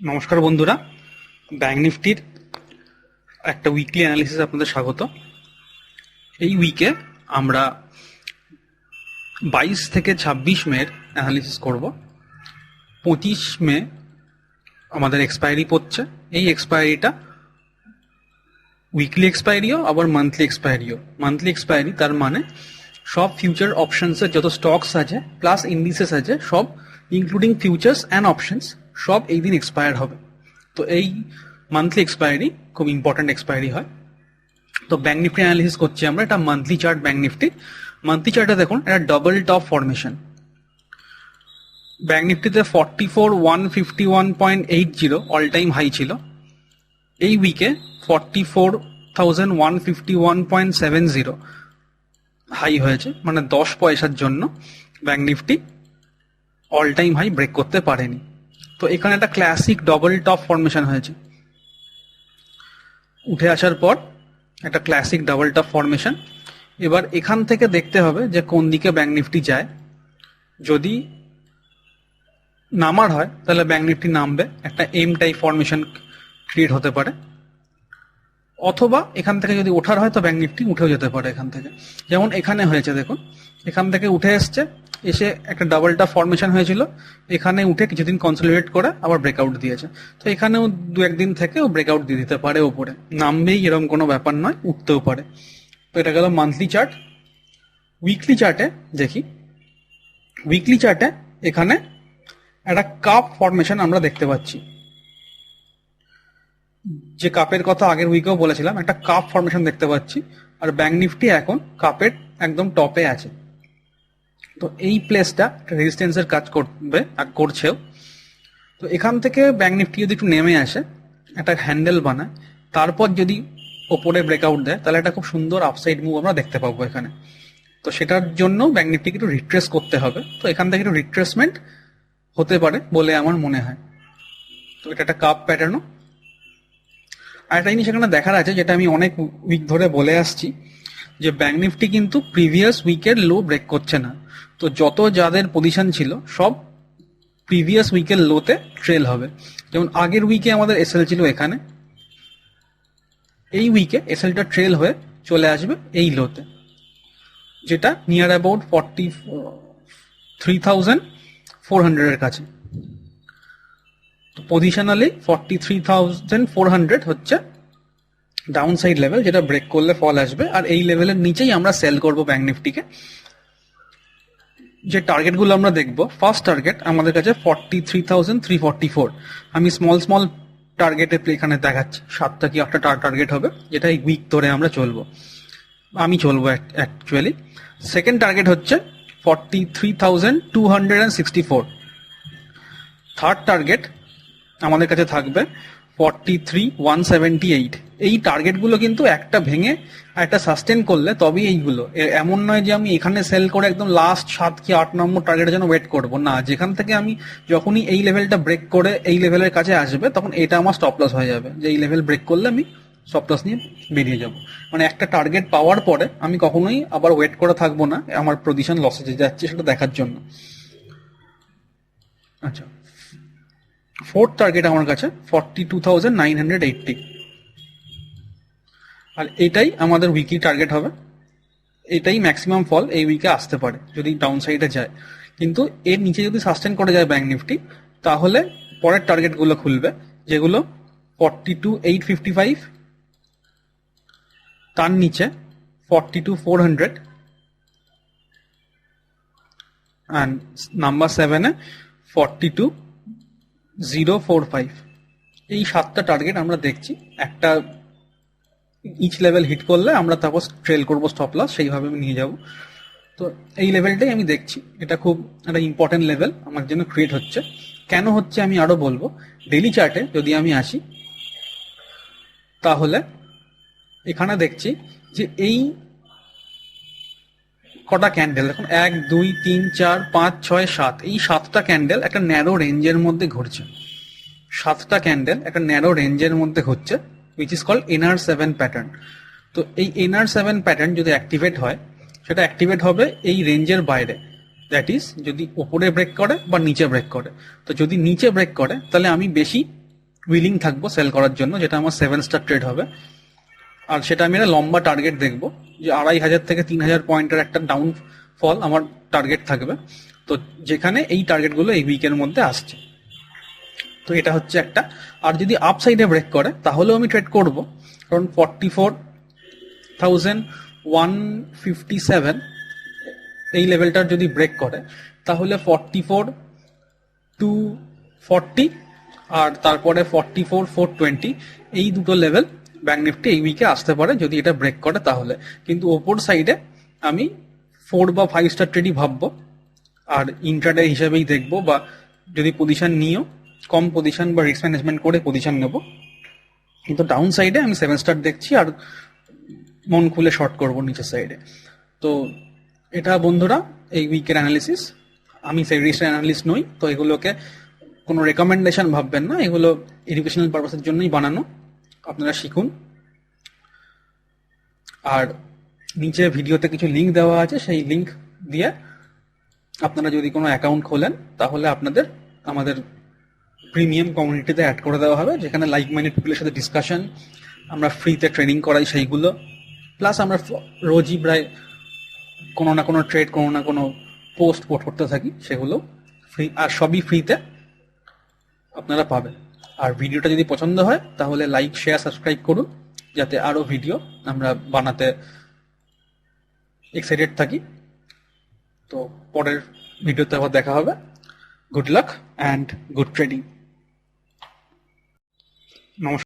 নমস্কার বন্ধুরা, ব্যাংক নিফটির একটা উইকলি অ্যানালিসিস আপনাদের স্বাগত। এই উইকে আমরা 22 থেকে 26 মের অ্যানালিসিস করব। 25 মে আমাদের এক্সপায়ারি পড়ছে। এই এক্সপায়ারিটা উইকলি এক্সপায়ারিও আবার মান্থলি এক্সপায়ারিও। মান্থলি এক্সপায়ারি তার মানে সব ফিউচার অপশনসের যত স্টকস আছে প্লাস ইন্ডিসেস আছে সব ইনক্লুডিং ফিউচার্স অ্যান্ড অপশনস সব এই দিন এক্সপায়ার হবে। তো এই মান্থলি এক্সপায়ারি খুব ইম্পর্টেন্ট এক্সপায়ারি হয়। তো ব্যাংক নিফটি অ্যানালিসিস করছি আমরা। এটা monthly chart bank Nifty. Monthly চার্টে দেখুন এটা ডাবল টপ ফরমেশন। ব্যাংক নিফটিতে 44,151.80 অল টাইম হাই ছিল। এই উইকে 44,151.70 হাই হয়েছে, মানে 10 পয়সার জন্য bank Nifty all time high break করতে পারেনি। তো এখানে একটা ক্লাসিক ডবল টপ ফরমেশন হয়েছে। উঠে আসার পর একটা ক্লাসিক ডাবল টপ ফরমেশন। এবার এখান থেকে দেখতে হবে যে কোন দিকে ব্যাংক নিফটি যায়। যদি নামার হয় তাহলে ব্যাংক নিফটি নামবে, একটা এম টাইপ ফরমেশন ক্রিয়েট হতে পারে, অথবা এখান থেকে যদি ওঠার হয় তো ব্যাংক নিফটি উঠেও যেতে পারে এখান থেকে। যেমন এখানে হয়েছে, দেখুন এখান থেকে উঠে এসছে, এসে একটা ডাবল টপ ফরমেশন হয়েছিল, এখানে উঠে কিছুদিন কনসলিডেট করে আবার ব্রেকআউট দিয়েছে। তো এখানেও দু একদিন থেকে ও ব্রেকআউট দিয়ে দিতে পারে, ওপরে নামবেই এরকম কোনো ব্যাপার নয়, উঠতেও পারে। তো এটা গেল মান্থলি চার্ট। উইকলি চার্টে দেখি। উইকলি চার্টে এখানে একটা কাপ ফরমেশন আমরা দেখতে পাচ্ছি। যে কাপের কথা আগের উইকেও বলেছিলাম, একটা কাপ ফরমেশন দেখতে পাচ্ছি। আর ব্যাংক নিফটি এখন কাপের একদম টপে আছে। তো এই প্লেসটা রেজিস্ট্যান্সের কাজ করবে আর করছেও। তো এখান থেকে ব্যাংক নিফটি যদি একটু নেমে আসে, একটা হ্যান্ডেল বানায়, তারপর যদি ওপরে ব্রেকআউট দেয়, তাহলে একটা খুব সুন্দর আপসাইড মুভ আমরা দেখতে পাবো এখানে। তো সেটার জন্য ব্যাংক নিফটিকে একটু রিট্রেস করতে হবে। তো এখান থেকে একটু রিট্রেসমেন্ট হতে পারে বলে আমার মনে হয়। তো এটা একটা কাপ প্যাটার্নও। আর একটা জিনিস এখানে দেখার আছে, যেটা আমি অনেক উইক ধরে বলে আসছি, যে ব্যাংক নিফটি কিন্তু প্রিভিয়াস উইকের লো ব্রেক করছে না। তো যত যাদের পজিশন ছিল সব প্রিভিয়াস উইকের লোতে ট্রেল হবে। যেমন আগের উইকে আমাদের এসএল ছিল এখানে, এই উইকে এসএলটা ট্রেল হয়ে চলে আসবে এই লোতে, যেটা নিয়ার অ্যাবাউট 43,400 এর কাছে। তো পজিশনালি 43,400 হচ্ছে ডাউন সাইড লেভেল, যেটা ব্রেক করলে ফল আসবে। আর এই লেভেলের নিচেই আমরা সেল করব ব্যাংক নিফটিকে। যে টার্গেটগুলো আমরা দেখব, ফার্স্ট টার্গেট আমাদের কাছে 43,344। আমি স্মল টার্গেটে এখানে দেখাচ্ছি, 7টা কি 8টা টার্গেট হবে, যেটা এই উইক ধরে আমরা চলবো, আমি চলবো অ্যাকচুয়ালি। সেকেন্ড টার্গেট হচ্ছে 43,264। থার্ড টার্গেট আমাদের কাছে থাকবে 43,178। এই টার্গেটগুলো কিন্তু একটা ভেঙে একটা সাস্টেন করলে তবেই এইগুলো, এমন নয় যে আমি এখানে সেল করে একদম লাস্ট 7 কি 8 নম্বর টার্গেটের জন্য ওয়েট করব না। যেখান থেকে আমি যখনই এই লেভেলটা ব্রেক করে এই লেভেলের কাছে আসবে, তখন এটা আমার স্টপ লস হয়ে যাবে, যে এই লেভেল ব্রেক করলে আমি স্টপ লস নিয়ে বেরিয়ে যাব। মানে একটা টার্গেট পাওয়ার পরে আমি কখনোই আবার ওয়েট করে থাকবো না আমার পজিশন লসে যাচ্ছে সেটা দেখার জন্য। আচ্ছা, ফোর্থ টার্গেট আমার কাছে 42,980। আর এটাই আমাদের উইকলি টার্গেট হবে। এটাই ম্যাক্সিমাম ফল এই উইকে আসতে পারে যদি ডাউন সাইডে যায়। কিন্তু এর নিচে যদি সাস্টেন করে যায় ব্যাংক নিফটি, তাহলে পরের টার্গেটগুলো খুলবে, যেগুলো 42,855, তার নিচে 42,400, অ্যান্ড নাম্বার 7-এ 42,045। এই 7টা টার্গেট আমরা দেখছি। একটা ইচ লেভেল হিট করলে আমরা তারপর ট্রেল করবো স্টপ লস, সেইভাবে আমি নিয়ে যাব। তো এই লেভেলটাই আমি দেখছি, এটা খুব একটা ইম্পর্টেন্ট লেভেল আমার জন্য ক্রিয়েট হচ্ছে। কেন হচ্ছে আমি আরো বলবো। ডেইলি চার্টে যদি আমি আসি, তাহলে এখানে দেখছি যে এই কটা ক্যান্ডেল দেখুন, 1 2 3 4 5 6 7, এই 7টা ক্যান্ডেল একটা ন্যারো রেঞ্জের মধ্যে ঘুরছে। 7টা ক্যান্ডেল একটা ন্যারো রেঞ্জের মধ্যে হচ্ছে, which is called NR7 pattern. তো এই NR7 প্যাটার্ন যদি অ্যাক্টিভেট হয়, সেটা অ্যাক্টিভেট হবে এই রেঞ্জের বাইরে। দ্যাট ইজ যদি ওপরে ব্রেক করে বা নিচে ব্রেক করে। তো যদি নিচে ব্রেক করে, তাহলে আমি বেশি উইলিং থাকবো সেল করার জন্য, যেটা আমার 7 স্টার ট্রেড হবে। আর সেটা আমি একটা লম্বা টার্গেট দেখবো, যে 2500 থেকে 3000 পয়েন্টের একটা ডাউনফল আমার টার্গেট থাকবে। তো যেখানে এই টার্গেটগুলো এই উইকের মধ্যে আসছে। তো এটা হচ্ছে একটা। আর যদি আপ সাইডে ব্রেক করে তাহলেও আমি ট্রেড করব, কারণ 44,157 এই লেভেলটার যদি ব্রেক করে তাহলে 44,240 আর তারপরে 44,420 এই দুটো লেভেল ব্যাংক নিফটি এই উইকে আসতে পারে যদি এটা ব্রেক করে তাহলে। কিন্তু ওপর সাইডে আমি 4 বা 5 স্টার ট্রেডই ভাববো, আর ইন্ট্রাডে হিসেবেই দেখবো, বা যদি পজিশন নিয়েও কম পজিশন বা রিস্ক ম্যানেজমেন্ট করে পজিশন নেব। কিন্তু ডাউন সাইডে আমি 7 স্টার দেখছি আর মন খুলে শর্ট করব নিচের সাইডে। তো এটা বন্ধুরা এই উইকের অ্যানালিসিস। আমি সেভিংস অ্যানালিস্ট নই, তো এগুলোকে কোনো রেকমেন্ডেশন ভাববেন না, এগুলো এডুকেশনাল পারপাসের জন্যই বানানো, আপনারা শিখুন। আর নিচে ভিডিওতে কিছু লিঙ্ক দেওয়া আছে, সেই লিঙ্ক দিয়ে আপনারা যদি কোনো অ্যাকাউন্ট খোলেন তাহলে আপনাদের আমাদের প্রিমিয়াম কমিউনিটিতে অ্যাড করে দেওয়া হবে, যেখানে লাইক মাইন্ডেড পিপলের সাথে ডিসকাশন, আমরা ফ্রিতে ট্রেনিং করাই সেইগুলো, প্লাস আমরা রোজই প্রায় কোনো না কোনো ট্রেড, কোনো না কোনো পোস্ট করতে থাকি, সেগুলো ফ্রি, আর সবই ফ্রিতে আপনারা পাবেন। আর ভিডিওটা যদি পছন্দ হয় তাহলে লাইক, শেয়ার, সাবস্ক্রাইব করুন, যাতে আরও ভিডিও আমরা বানাতে এক্সাইটেড থাকি। তো পরের ভিডিওতে আবার দেখা হবে। Good luck and good trading. নমস্কার।